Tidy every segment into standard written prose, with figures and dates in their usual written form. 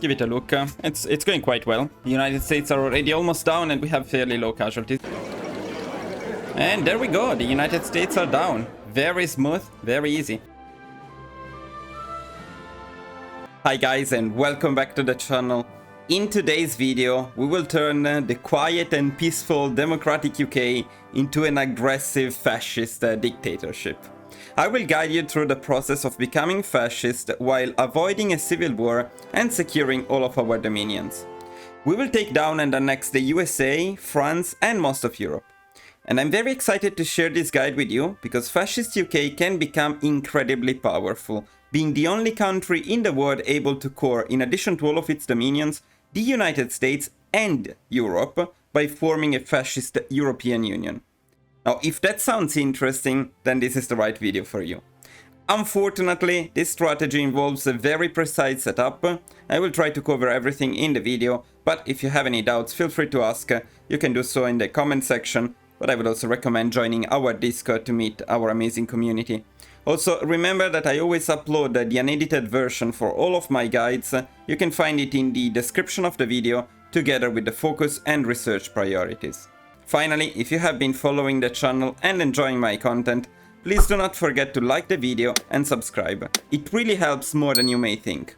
give it a look. It's going quite well. The United States are already almost down and we have fairly low casualties. And there we go, the United States are down. Very smooth, very easy. Hi guys, and welcome back to the channel. In today's video, we will turn the quiet and peaceful democratic UK into an aggressive fascist dictatorship. I will guide you through the process of becoming fascist while avoiding a civil war and securing all of our dominions. We will take down and annex the USA, France and most of Europe. And I'm very excited to share this guide with you because fascist UK can become incredibly powerful, being the only country in the world able to core, in addition to all of its dominions, the United States and Europe by forming a fascist European Union. Now, if that sounds interesting, then this is the right video for you. Unfortunately, this strategy involves a very precise setup. I will try to cover everything in the video, but if you have any doubts, feel free to ask. You can do so in the comment section, but I would also recommend joining our Discord to meet our amazing community. Also, remember that I always upload the unedited version for all of my guides. You can find it in the description of the video, together with the focus and research priorities. Finally, if you have been following the channel and enjoying my content, please do not forget to like the video and subscribe. It really helps more than you may think.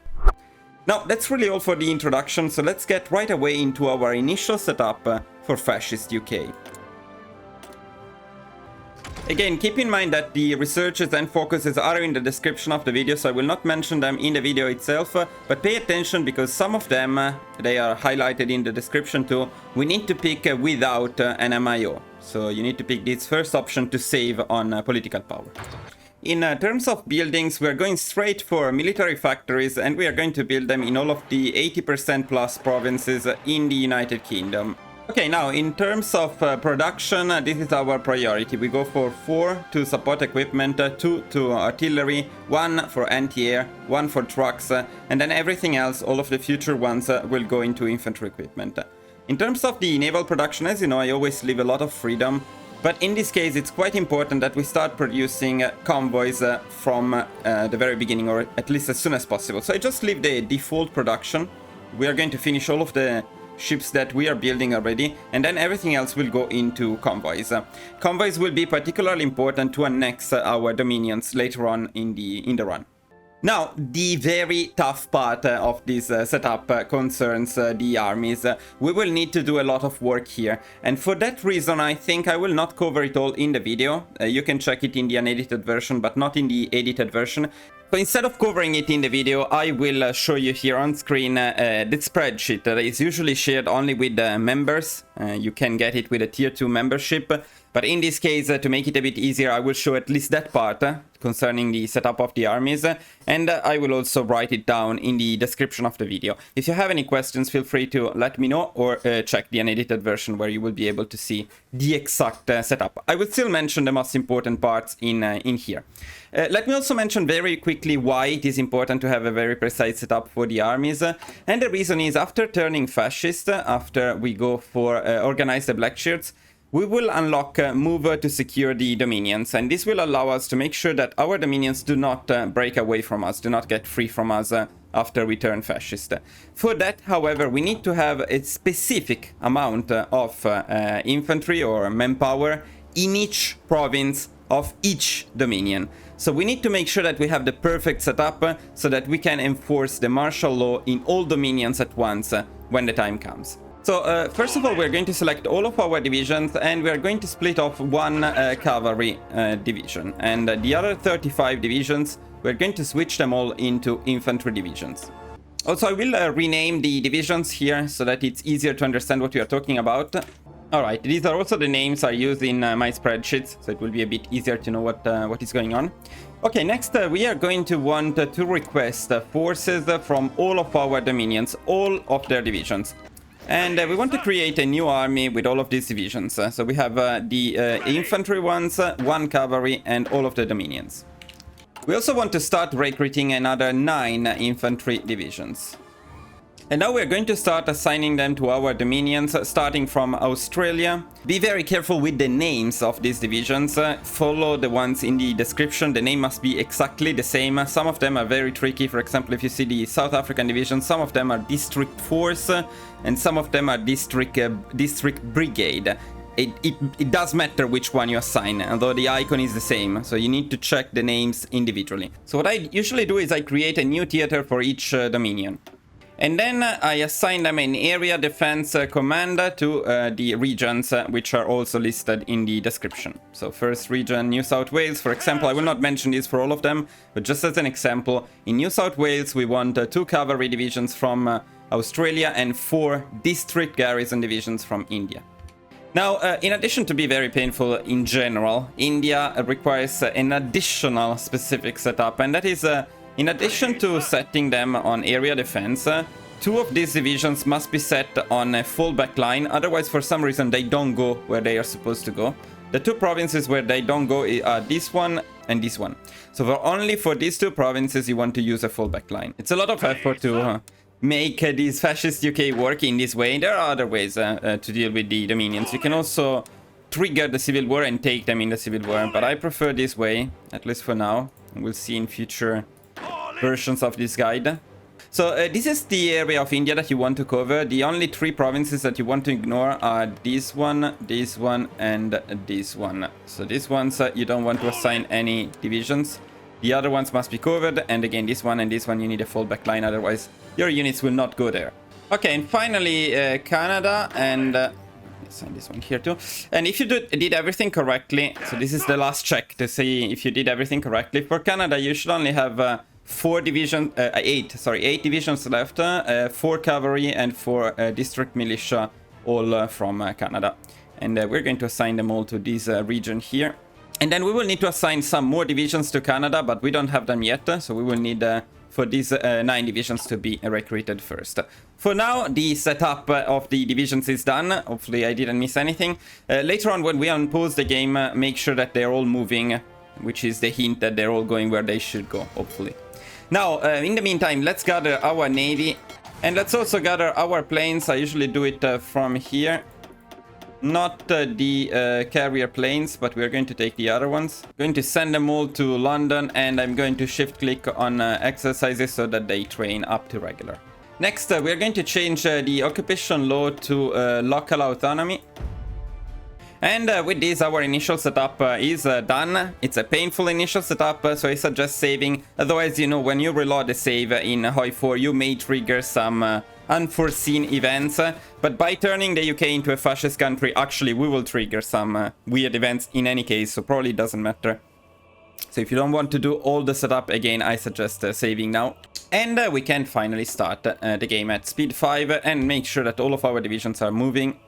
Now, that's really all for the introduction, so let's get right away into our initial setup for fascist UK. Again, keep in mind that the researches and focuses are in the description of the video, so I will not mention them in the video itself, but pay attention because some of them, they are highlighted in the description too. We need to pick without an MIO, so you need to pick this first option to save on political power. In terms of buildings, we are going straight for military factories and we are going to build them in all of the 80% plus provinces in the United Kingdom. Okay, now in terms of production, this is our priority. We go for 4 to support equipment, 2 to artillery, 1 for anti-air, 1 for trucks, and then everything else, all of the future ones, will go into infantry equipment. In terms of the naval production, as you know, I always leave a lot of freedom, but in this case it's quite important that we start producing convoys from the very beginning, or at least as soon as possible. So I just leave the default production. We are going to finish all of the ships that we are building already, and then everything else will go into convoys. Convoys will be particularly important to annex our dominions later on in the run. Now, the very tough part of this setup concerns the armies. We will need to do a lot of work here, and for that reason I think I will not cover it all in the video. You can check it in the unedited version, but not in the edited version. So instead of covering it in the video, I will show you here on screen the spreadsheet that is usually shared only with members. You can get it with a tier 2 membership. But in this case, to make it a bit easier, I will show at least that part concerning the setup of the armies. And I will also write it down in the description of the video. If you have any questions, feel free to let me know or check the unedited version where you will be able to see the exact setup. I will still mention the most important parts in here. Let me also mention very quickly why it is important to have a very precise setup for the armies. And the reason is, after turning fascist, after we go for organize the Black Shirts, we will unlock move to secure the dominions, and this will allow us to make sure that our dominions do not break away from us, do not get free from us after we turn fascist. For that, however, we need to have a specific amount of infantry or manpower in each province of each dominion. So we need to make sure that we have the perfect setup so that we can enforce the martial law in all dominions at once when the time comes. So first of all, we're going to select all of our divisions and we're going to split off one cavalry division, and the other 35 divisions, we're going to switch them all into infantry divisions. Also, I will rename the divisions here so that it's easier to understand what we are talking about. Alright, these are also the names I use in my spreadsheets, so it will be a bit easier to know what is going on. Okay, next we are going to want to request forces from all of our dominions, all of their divisions. And we want to create a new army with all of these divisions. So we have the infantry ones, 1 cavalry, and all of the dominions. We also want to start recruiting another 9 infantry divisions. And now we're going to start assigning them to our dominions, starting from Australia. Be very careful with the names of these divisions. Follow the ones in the description. The name must be exactly the same. Some of them are very tricky. For example, if you see the South African division, some of them are District Force and some of them are District Brigade. It does matter which one you assign, although the icon is the same, so you need to check the names individually. So what I usually do is I create a new theater for each dominion. And then I assign them an area defense command to the regions which are also listed in the description. So first region, New South Wales, for example. I will not mention this for all of them, but just as an example, in New South Wales we want 2 cavalry divisions from Australia and 4 district garrison divisions from India. Now, in addition to be very painful in general, India requires an additional specific setup, and that is in addition to setting them on area defense, 2 of these divisions must be set on a full back line, otherwise for some reason they don't go where they are supposed to go. The 2 provinces where they don't go are this one and this one. So only for these 2 provinces you want to use a full back line. It's a lot of effort to make these fascist UK work in this way. There are other ways to deal with the dominions. You can also trigger the civil war and take them in the civil war, but I prefer this way, at least for now. We'll see in future versions of this guide. So this is the area of India that you want to cover. The only 3 provinces that you want to ignore are this one, and this one. So these ones you don't want to assign any divisions. The other ones must be covered, and again this one and this one you need a full back line, otherwise your units will not go there. Okay, and finally Canada, and assign this one here too. And if you did everything correctly, so this is the last check to see if you did everything correctly. For Canada you should only have 8 divisions left, 4 cavalry and 4 district militia, all from Canada. And we're going to assign them all to this region here. And then we will need to assign some more divisions to Canada, but we don't have them yet, so we will need for these 9 divisions to be recruited first. For now, the setup of the divisions is done. Hopefully I didn't miss anything. Later on, when we unpause the game, make sure that they're all moving, which is the hint that they're all going where they should go, hopefully. Now, in the meantime, let's gather our navy, and let's also gather our planes. I usually do it from here. Not the carrier planes, but we're going to take the other ones. Going to send them all to London, and I'm going to shift click on exercises so that they train up to regular. Next, we're going to change the occupation law to local autonomy. And with this, our initial setup is done. It's a painful initial setup, so I suggest saving. Otherwise, you know, when you reload the save in HOI4, you may trigger some unforeseen events. But by turning the UK into a fascist country, actually, we will trigger some weird events in any case, so probably doesn't matter. So if you don't want to do all the setup again, I suggest saving now. And we can finally start the game at speed 5 and make sure that all of our divisions are moving.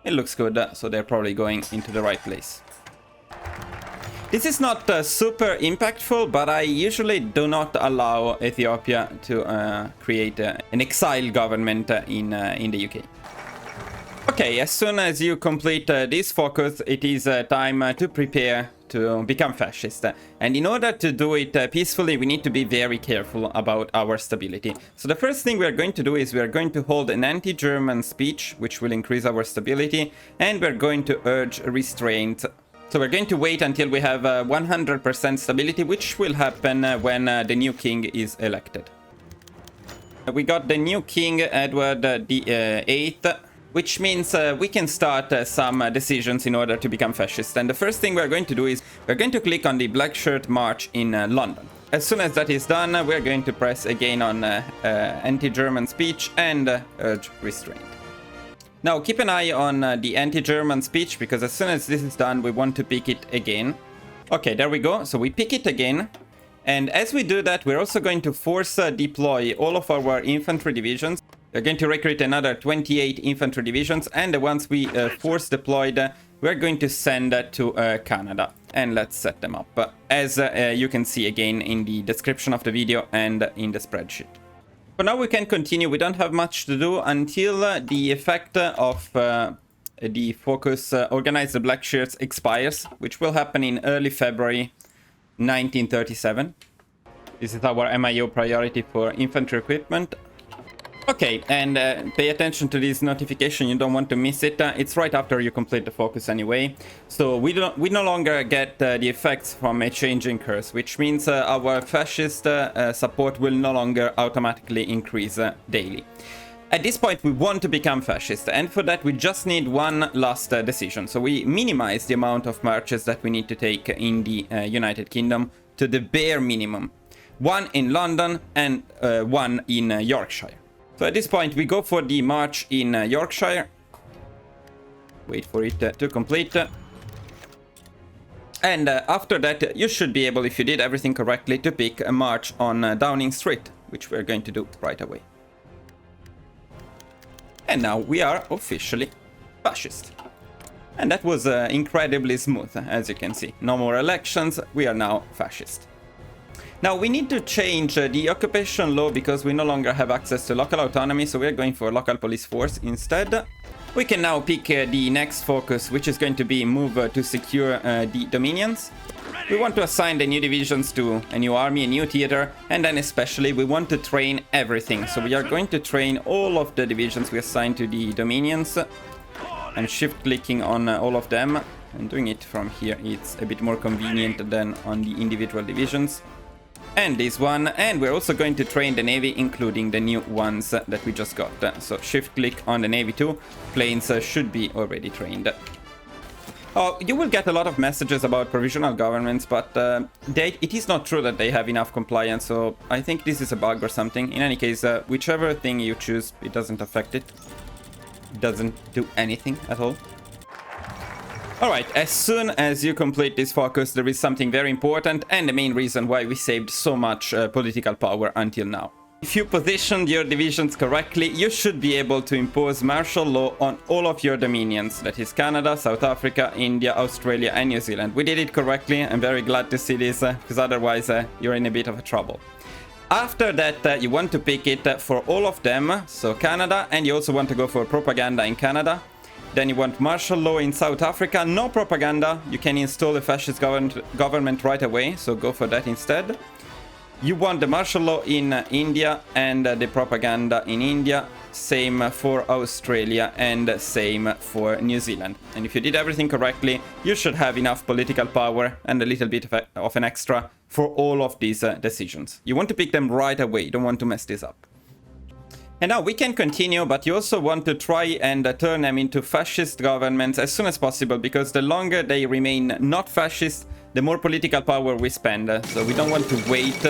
It looks good, so they're probably going into the right place. This is not super impactful, but I usually do not allow Ethiopia to create an exile government in the UK. Okay, as soon as you complete this focus, it is time to prepare to become fascist. And in order to do it peacefully, we need to be very careful about our stability. So the first thing we are going to do is we are going to hold an anti-German speech, which will increase our stability, and we're going to urge restraint. So we're going to wait until we have 100% stability, which will happen when the new king is elected. We got the new king, Edward the 8th. Which means we can start some decisions in order to become fascist. And the first thing we're going to do is we're going to click on the Black Shirt March in London. As soon as that is done, we're going to press again on anti-German speech and urge restraint. Now keep an eye on the anti-German speech, because as soon as this is done, we want to pick it again. Okay, there we go. So we pick it again. And as we do that, we're also going to force deploy all of our infantry divisions. We're going to recruit another 28 infantry divisions, and the ones we force deployed, we're going to send to Canada. And let's set them up, as you can see again in the description of the video and in the spreadsheet. For now we can continue. We don't have much to do until the effect of the focus Organize the Black Shirts expires, which will happen in early February 1937. This is our MIO priority for infantry equipment. Okay, and pay attention to this notification, you don't want to miss it. It's right after you complete the focus anyway. So we no longer get the effects from a changing curse, which means our fascist support will no longer automatically increase daily. At this point, we want to become fascist, and for that we just need one last decision. So we minimize the amount of marches that we need to take in the United Kingdom to the bare minimum. One in London and one in Yorkshire. So at this point, we go for the march in Yorkshire. Wait for it to complete. And after that, you should be able, if you did everything correctly, to pick a march on Downing Street, which we're going to do right away. And now we are officially fascist. And that was incredibly smooth, as you can see. No more elections, we are now fascist. Now we need to change the occupation law because we no longer have access to local autonomy, so we're going for local police force instead. We can now pick the next focus, which is going to be move to secure the dominions. We want to assign the new divisions to a new army, a new theater, and then especially we want to train everything. So we are going to train all of the divisions we assign to the dominions. I'm shift clicking on all of them and doing it from here. It's a bit more convenient than on the individual divisions. And this one, and we're also going to train the navy, including the new ones that we just got. So shift click on the navy too. Planes should be already trained. Oh, you will get a lot of messages about provisional governments, but it is not true that they have enough compliance, so I think this is a bug or something. In any case, whichever thing you choose, it doesn't affect it. It doesn't do anything at all. Alright, as soon as you complete this focus, there is something very important and the main reason why we saved so much political power until now. If you positioned your divisions correctly, you should be able to impose martial law on all of your dominions. That is Canada, South Africa, India, Australia and New Zealand. We did it correctly. I'm very glad to see this, because otherwise you're in a bit of a trouble. After that, you want to pick it for all of them, so Canada, and you also want to go for propaganda in Canada. Then you want martial law in South Africa, no propaganda. You can install a fascist government right away, so go for that instead. You want the martial law in India and the propaganda in India. Same for Australia and same for New Zealand. And if you did everything correctly, you should have enough political power and a little bit of an extra for all of these decisions. You want to pick them right away, you don't want to mess this up. And now we can continue, but you also want to try and turn them into fascist governments as soon as possible, because the longer they remain not fascist, the more political power we spend. So we don't want to wait.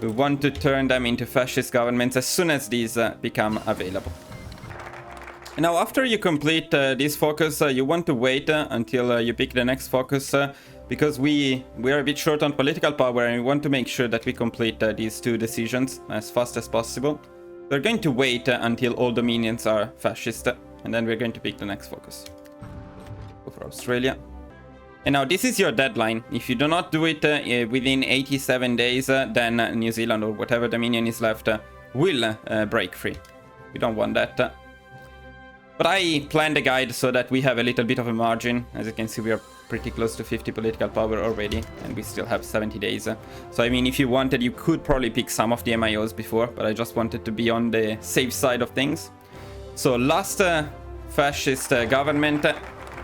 We want to turn them into fascist governments as soon as these become available. And now after you complete this focus, you want to wait until you pick the next focus, because we are a bit short on political power and we want to make sure that we complete these two decisions as fast as possible. We're going to wait until all dominions are fascist, and then we're going to pick the next focus. Go for Australia. And now this is your deadline. If you do not do it within 87 days, then New Zealand or whatever dominion is left will break free. We don't want that. But I planned a guide so that we have a little bit of a margin. As you can see, we are pretty close to 50 political power already, and we still have 70 days. So I mean, if you wanted, you could probably pick some of the MIOs before, but I just wanted to be on the safe side of things. So last fascist government,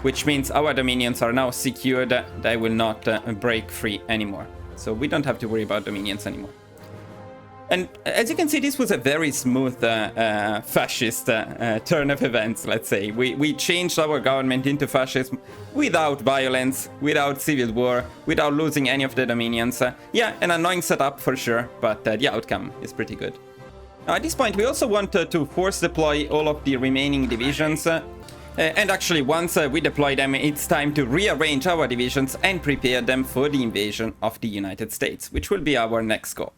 which means our dominions are now secured. They will not break free anymore. So we don't have to worry about dominions anymore. And as you can see, this was a very smooth fascist turn of events, let's say. We changed our government into fascism without violence, without civil war, without losing any of the dominions. Yeah, an annoying setup for sure, but the outcome is pretty good. Now, at this point, we also want to force deploy all of the remaining divisions. And actually, once we deploy them, it's time to rearrange our divisions and prepare them for the invasion of the United States, which will be our next goal.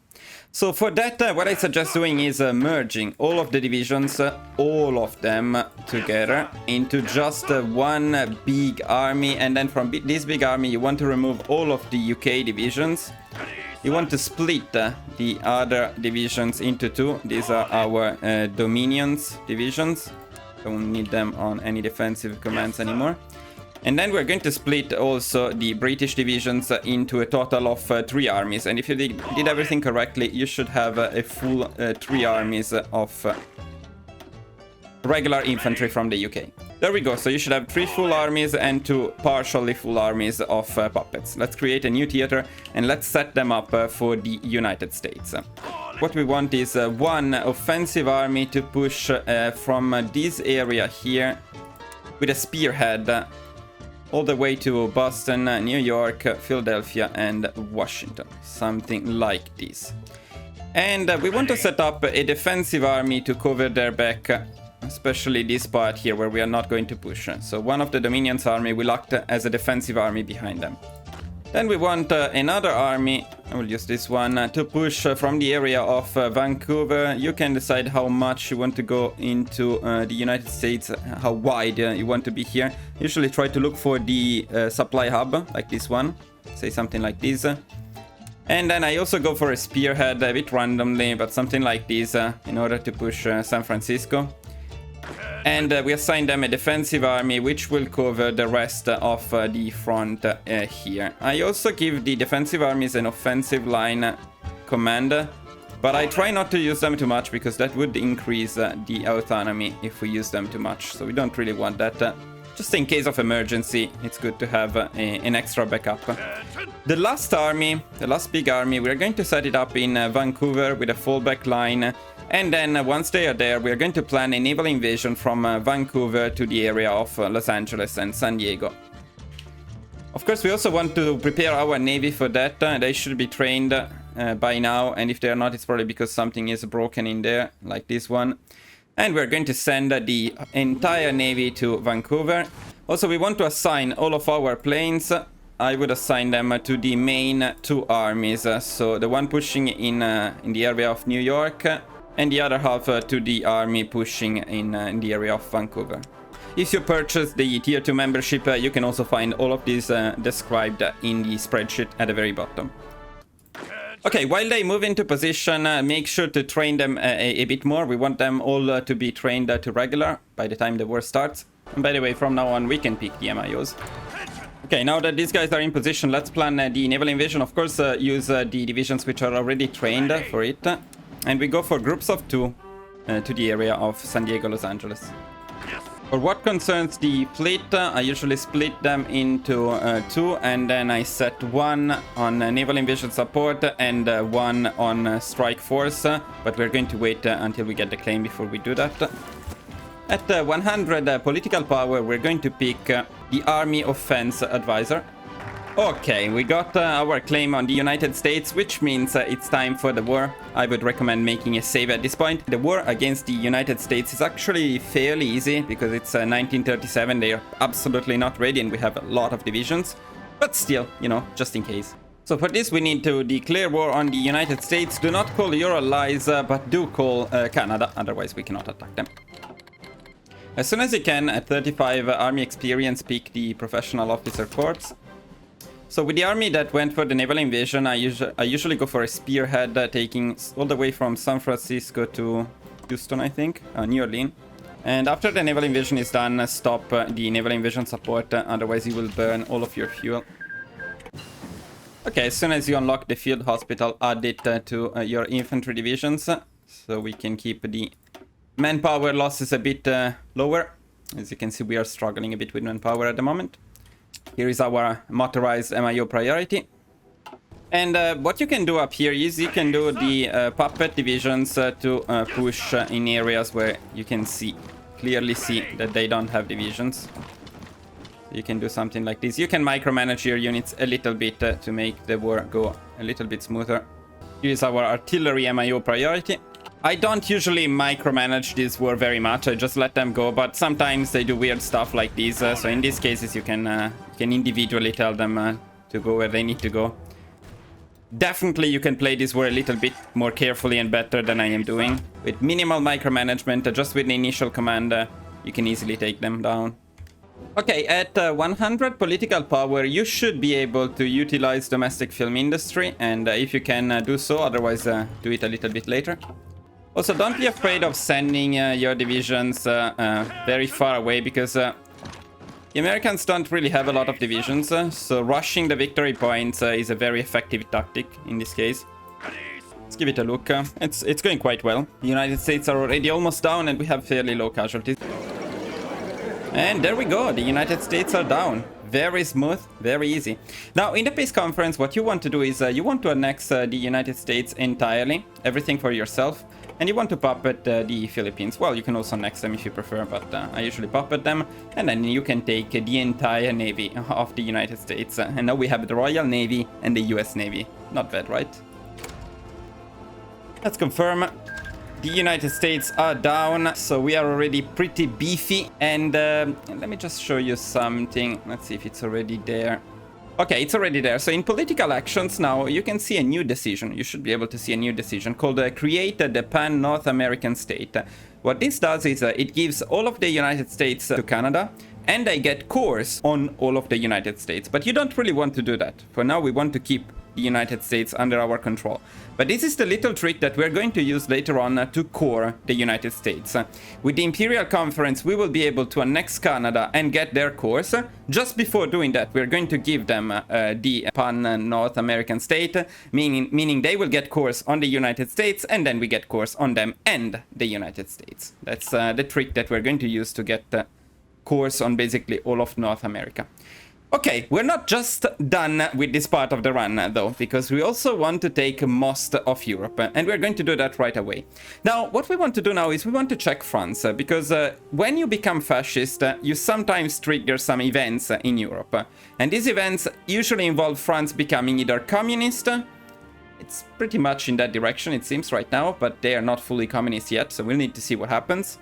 So for that, what I suggest doing is merging all of the divisions, all of them together, into just one big army. And then from this big army, you want to remove all of the UK divisions. You want to split the other divisions into two. These are our Dominions divisions. Don't need them on any defensive commands anymore. And then we're going to split also the British divisions into a total of 3 armies. And if you did everything correctly, you should have a full 3 armies of regular infantry from the UK. There we go, so you should have 3 full armies and 2 partially full armies of puppets. Let's create a new theater and let's set them up for the United States. What we want is one offensive army to push from this area here with a spearhead all the way to Boston, New York, Philadelphia and Washington. Something like this. And we want to set up a defensive army to cover their back, especially this part here where we are not going to push. So one of the Dominion's army will act as a defensive army behind them. Then we want another army, I will use this one, to push from the area of Vancouver. You can decide how much you want to go into the United States, how wide you want to be here. Usually try to look for the supply hub, like this one, say something like this. And then I also go for a spearhead a bit randomly, but something like this in order to push San Francisco. And we assign them a defensive army which will cover the rest of the front here. I also give the defensive armies an offensive line command, but I try not to use them too much because that would increase the autonomy if we use them too much. So we don't really want that. Just in case of emergency, it's good to have an extra backup. The last army, the last big army, we're going to set it up in Vancouver with a fallback line. And then once they are there, we are going to plan a naval invasion from Vancouver to the area of Los Angeles and San Diego. Of course, we also want to prepare our navy for that. They should be trained by now, and if they are not, it's probably because something is broken in there, like this one. And we're going to send the entire navy to Vancouver. Also, we want to assign all of our planes. I would assign them to the main 2 armies. So the one pushing in the area of New York, and the other half to the army pushing in the area of Vancouver. If you purchase the tier 2 membership, you can also find all of these described in the spreadsheet at the very bottom. Okay, while they move into position, make sure to train them a bit more. We want them all to be trained to regular by the time the war starts. And by the way, from now on, we can pick the MIOs. Okay, now that these guys are in position, let's plan the naval invasion. Of course, use the divisions which are already trained for it. And we go for groups of 2 to the area of San Diego, Los Angeles. For what concerns the fleet, I usually split them into 2, and then I set 1 on naval invasion support and 1 on strike force. But we're going to wait until we get the claim before we do that. At 100 political power, we're going to pick the Army Offense Advisor. Okay, we got our claim on the United States, which means it's time for the war. I would recommend making a save at this point. The war against the United States is actually fairly easy because it's 1937. They are absolutely not ready and we have a lot of divisions. But still, you know, just in case. So for this we need to declare war on the United States. Do not call your allies, but do call Canada, otherwise we cannot attack them. As soon as you can, at 35 army experience, pick the Professional Officer Corps. So with the army that went for the naval invasion, I usually go for a spearhead taking all the way from San Francisco to Houston, I think, New Orleans. And after the naval invasion is done, stop the naval invasion support, otherwise you will burn all of your fuel. Okay, as soon as you unlock the field hospital, add it to your infantry divisions, so we can keep the manpower losses a bit lower. As you can see, we are struggling a bit with manpower at the moment. Here is our motorized MIO priority. And what you can do up here is you can do the puppet divisions to push in areas where you can clearly see that they don't have divisions. You can do something like this. You can micromanage your units a little bit to make the war go a little bit smoother. Here is our artillery MIO priority. I don't usually micromanage this war very much, I just let them go, but sometimes they do weird stuff like this, so in these cases you can individually tell them to go where they need to go. Definitely you can play this war a little bit more carefully and better than I am doing. With minimal micromanagement, just with the initial command, you can easily take them down. Okay, at 100 political power, you should be able to utilize domestic film industry, and if you can do so, otherwise do it a little bit later. Also, don't be afraid of sending your divisions very far away, because the Americans don't really have a lot of divisions, so rushing the victory points is a very effective tactic in this case. Let's give it a look. It's going quite well. The United States are already almost down and we have fairly low casualties. And there we go, the United States are down. Very smooth, very easy. Now, in the peace conference, what you want to do is you want to annex the United States entirely, everything for yourself, and you want to puppet the Philippines. Well, you can also annex them if you prefer, but I usually puppet them, and then you can take the entire navy of the United States. And now we have the Royal Navy and the US Navy. Not bad, right? Let's confirm. The United States are down, so we are already pretty beefy. And let me just show you something. Let's see if it's already there. Okay, it's already there. So in political actions now, you can see a new decision. You should be able to see a new decision called Create the Pan-North American State. What this does is it gives all of the United States to Canada, and they get cores on all of the United States. But you don't really want to do that. For now, we want to keep the United States under our control. But this is the little trick that we're going to use later on to core the United States. With the Imperial Conference, we will be able to annex Canada and get their cores. Just before doing that, we're going to give them the Pan-North American State, meaning they will get cores on the United States, and then we get cores on them and the United States. That's the trick that we're going to use to get cores on basically all of North America. Okay, we're not just done with this part of the run, though, because we also want to take most of Europe, and we're going to do that right away. Now, what we want to do now is we want to check France, because when you become fascist, you sometimes trigger some events in Europe, and these events usually involve France becoming either communist. It's pretty much in that direction, it seems, right now, but they are not fully communist yet, so we'll need to see what happens.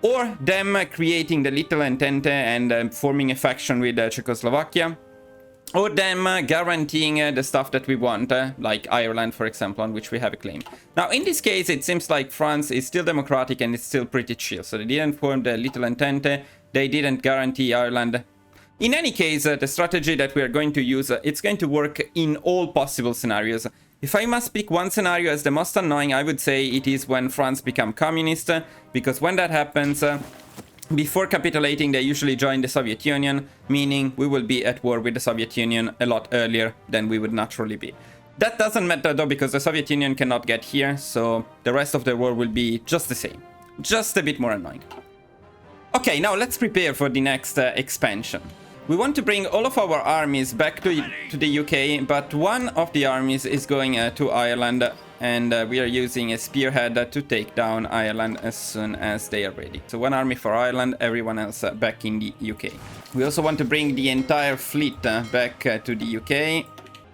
Or them creating the Little Entente and forming a faction with Czechoslovakia. Or them guaranteeing the stuff that we want, like Ireland, for example, on which we have a claim. Now, in this case, it seems like France is still democratic and it's still pretty chill. So they didn't form the Little Entente, they didn't guarantee Ireland. In any case, the strategy that we are going to use, it's going to work in all possible scenarios. If I must pick one scenario as the most annoying, I would say it is when France become communist, because when that happens, before capitulating, they usually join the Soviet Union, meaning we will be at war with the Soviet Union a lot earlier than we would naturally be. That doesn't matter though, because the Soviet Union cannot get here, so the rest of the war will be just the same. Just a bit more annoying. Okay, now let's prepare for the next expansion. We want to bring all of our armies back to the UK, but one of the armies is going to Ireland, and we are using a spearhead to take down Ireland as soon as they are ready. So one army for Ireland, everyone else back in the UK. We also want to bring the entire fleet back to the UK.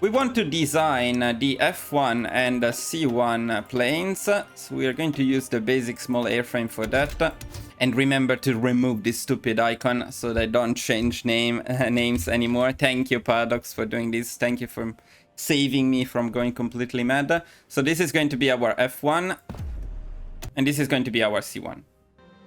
We want to design the F1 and C1 planes, so we are going to use the basic small airframe for that. And remember to remove this stupid icon so they don't change names anymore. Thank you, Paradox, for doing this. Thank you for saving me from going completely mad. So this is going to be our F1, and this is going to be our C1.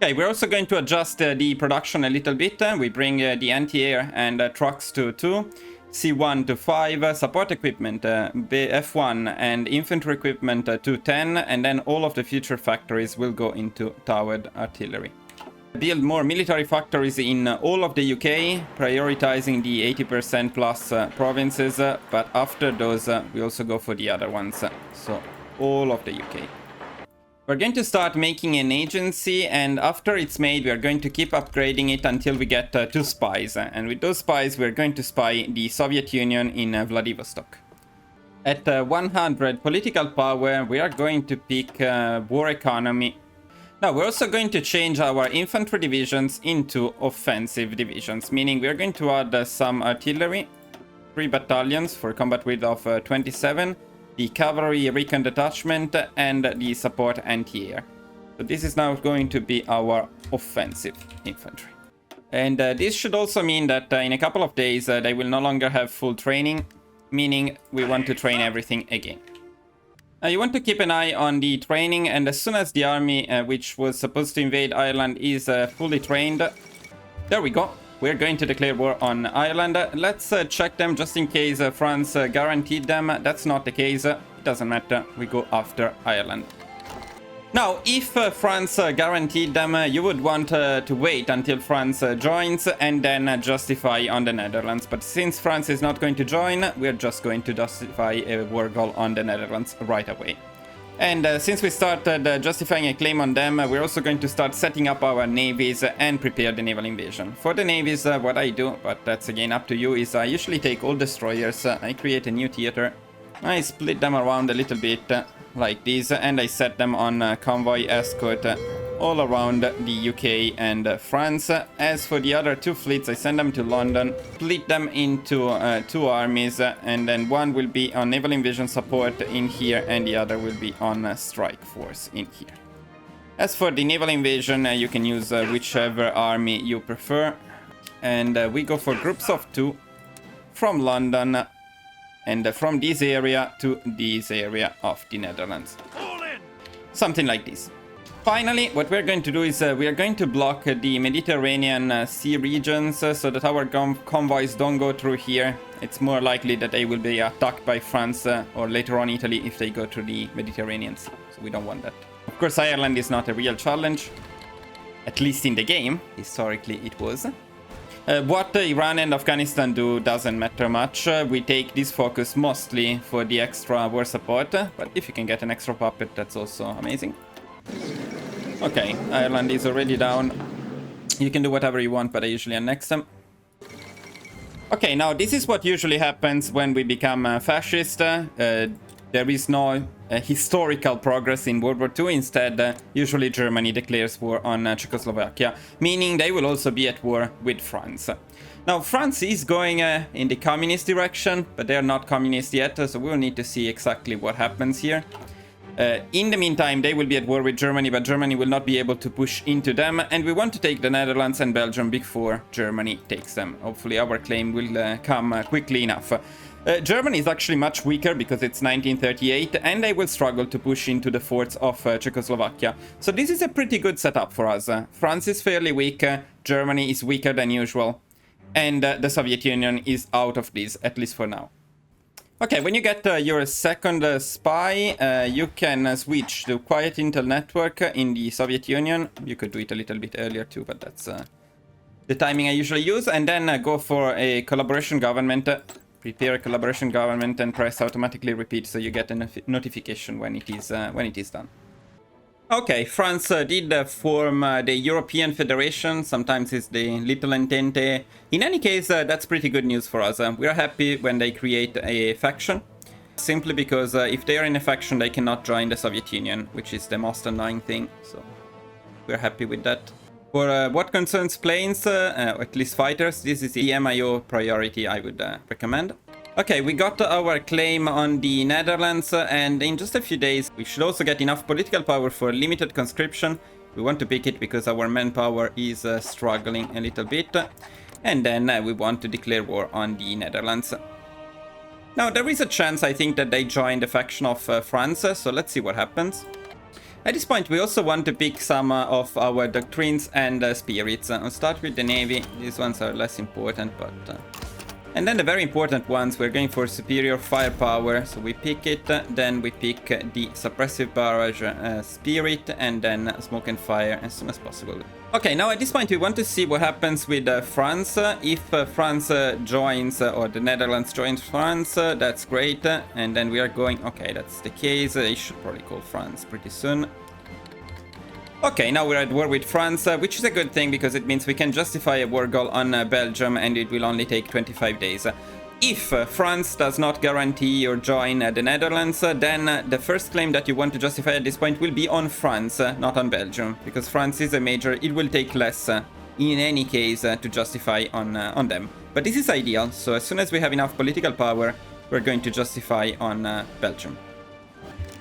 Okay, we're also going to adjust the production a little bit. We bring the anti-air and trucks to 2. C1 to 5, support equipment F1 and infantry equipment to 10, and then all of the future factories will go into towered artillery. Build more military factories in all of the UK, prioritizing the 80% plus provinces, but after those we also go for the other ones, so all of the UK. We're going to start making an agency, and after it's made, we are going to keep upgrading it until we get 2 spies. And with those spies, we're going to spy the Soviet Union in Vladivostok. At 100 political power, we are going to pick war economy. Now, we're also going to change our infantry divisions into offensive divisions, meaning we're going to add some artillery, 3 battalions for combat width of 27, the cavalry recon detachment, and the support anti-air. So this is now going to be our offensive infantry. And this should also mean that in a couple of days they will no longer have full training, meaning we want to train everything again. Now you want to keep an eye on the training, and as soon as the army which was supposed to invade Ireland is fully trained, there we go. We're going to declare war on Ireland. Let's check them just in case France guaranteed them. That's not the case. It doesn't matter. We go after Ireland. Now, if France guaranteed them, you would want to wait until France joins and then justify on the Netherlands. But since France is not going to join, we're just going to justify a war goal on the Netherlands right away. And since we started justifying a claim on them, we're also going to start setting up our navies and prepare the naval invasion. For the navies, what I do, but that's again up to you, is I usually take all destroyers, I create a new theater, I split them around a little bit like this, and I set them on convoy escort all around the UK and France. As for the other two fleets, I send them to London, split them into two armies, and then one will be on naval invasion support in here, and the other will be on strike force in here. As for the naval invasion, you can use whichever army you prefer, and we go for groups of 2 from London and from this area to this area of the Netherlands. Something like this. Finally, what we're going to do is we are going to block the Mediterranean Sea regions so that our convoys don't go through here. It's more likely that they will be attacked by France or later on Italy if they go through the Mediterranean Sea. So we don't want that. Of course, Ireland is not a real challenge, at least in the game. Historically, it was. What Iran and Afghanistan do doesn't matter much. We take this focus mostly for the extra war support, but if you can get an extra puppet, that's also amazing. Okay, Ireland is already down. You can do whatever you want, but I usually annex them. Okay, now this is what usually happens when we become fascist. There is no historical progress in World War II. Instead, usually Germany declares war on Czechoslovakia, meaning they will also be at war with France. Now, France is going in the communist direction, but they are not communist yet, so we will need to see exactly what happens here. In the meantime, they will be at war with Germany, but Germany will not be able to push into them, and we want to take the Netherlands and Belgium before Germany takes them. Hopefully our claim will come quickly enough. Germany is actually much weaker because it's 1938, and they will struggle to push into the forts of Czechoslovakia. So this is a pretty good setup for us. France is fairly weak, Germany is weaker than usual, and the Soviet Union is out of this, at least for now. Okay, when you get your second spy, you can switch to Quiet Intel Network in the Soviet Union. You could do it a little bit earlier too, but that's the timing I usually use. And then go for a collaboration government. Prepare a collaboration government and press automatically repeat so you get a notification when it is done. Okay, France did form the European Federation, sometimes it's the Little Entente. In any case, that's pretty good news for us. We are happy when they create a faction, simply because if they are in a faction, they cannot join the Soviet Union, which is the most annoying thing, so we're happy with that. For what concerns planes, or at least fighters, this is the MIO priority I would recommend. Okay, we got our claim on the Netherlands, and in just a few days we should also get enough political power for limited conscription. We want to pick it because our manpower is struggling a little bit, and then we want to declare war on the Netherlands. Now, there is a chance, I think, that they join the faction of France, so let's see what happens. At this point, we also want to pick some of our doctrines and spirits. I'll start with the Navy. These ones are less important, but... And then the very important ones, we're going for superior firepower, so we pick it, then we pick the suppressive barrage spirit, and then smoke and fire as soon as possible. Okay, now at this point we want to see what happens with France. If France joins, or the Netherlands joins France, that's great, and then we are going... Okay, that's the case, I should probably call France pretty soon. Okay, now we're at war with France, which is a good thing because it means we can justify a war goal on Belgium, and it will only take 25 days. If France does not guarantee or join the Netherlands, then the first claim that you want to justify at this point will be on France, not on Belgium, because France is a major. It will take less in any case to justify on them. But this is ideal, so as soon as we have enough political power, we're going to justify on Belgium.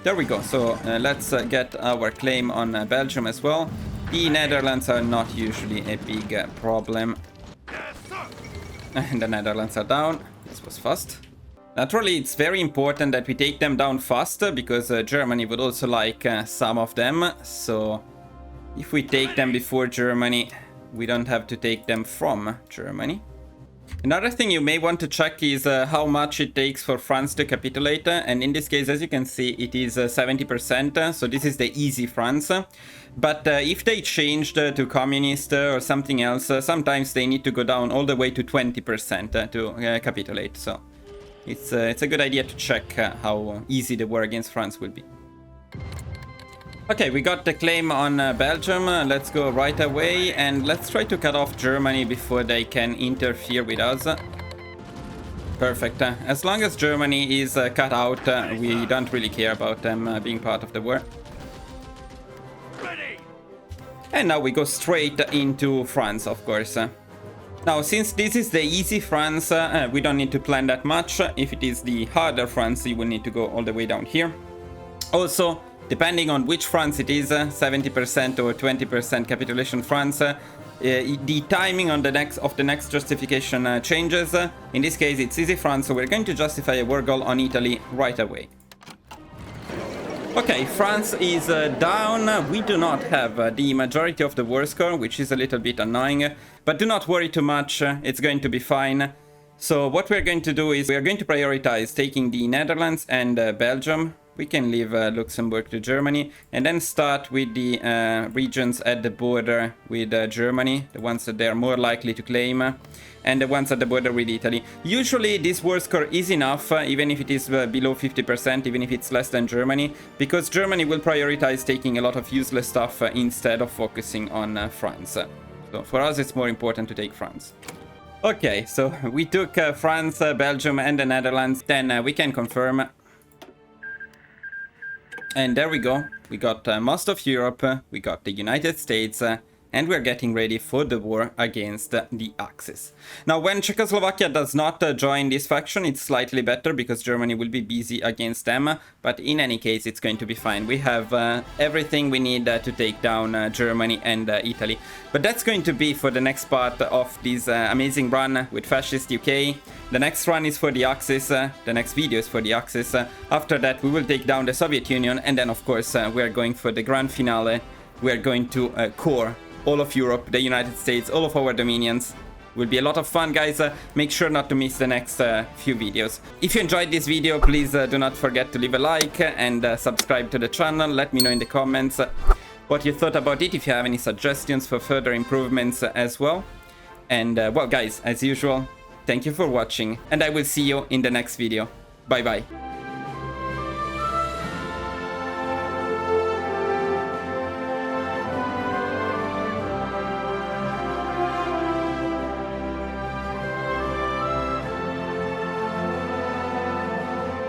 There we go, so let's get our claim on Belgium as well. The Netherlands are not usually a big problem. And the Netherlands are down. This was fast. Naturally, it's very important that we take them down faster, because Germany would also like some of them. So if we take them before Germany, we don't have to take them from Germany. Another thing you may want to check is how much it takes for France to capitulate, and in this case, as you can see, it is 70%, so this is the easy France. But if they changed to communist or something else, sometimes they need to go down all the way to 20% to capitulate, so it's a good idea to check how easy the war against France will be. Okay, we got the claim on Belgium. Let's go right away and let's try to cut off Germany before they can interfere with us. Perfect. As long as Germany is cut out, we don't really care about them being part of the war. And now we go straight into France, of course. Now, since this is the easy France, we don't need to plan that much. If it is the harder France, you will need to go all the way down here. Also, depending on which France it is, 70% or 20% capitulation France, the timing on the next justification changes. In this case, it's easy France, so we're going to justify a war goal on Italy right away. Okay, France is down. We do not have the majority of the war score, which is a little bit annoying, but do not worry too much, it's going to be fine. So what we're going to do is we're going to prioritize taking the Netherlands and Belgium. We can leave Luxembourg to Germany, and then start with the regions at the border with Germany, the ones that they are more likely to claim, and the ones at the border with Italy. Usually this war score is enough, even if it is below 50%, even if it's less than Germany, because Germany will prioritize taking a lot of useless stuff instead of focusing on France. So for us it's more important to take France. Okay, so we took France, Belgium and the Netherlands. Then we can confirm. And there we go. We got most of Europe, we got the United States, and we're getting ready for the war against the Axis. Now, when Czechoslovakia does not join this faction, it's slightly better because Germany will be busy against them. But in any case, it's going to be fine. We have everything we need to take down Germany and Italy. But that's going to be for the next part of this amazing run with Fascist UK. The next run is for the Axis, the next video is for the Axis. After that, we will take down the Soviet Union, and then, of course, we are going for the grand finale. We are going to core all of Europe, the United States, all of our dominions. Will be a lot of fun, guys. Make sure not to miss the next few videos. If you enjoyed this video, please do not forget to leave a like and subscribe to the channel. Let me know in the comments what you thought about it, if you have any suggestions for further improvements as well. And well, guys, as usual, thank you for watching, and I will see you in the next video. Bye bye.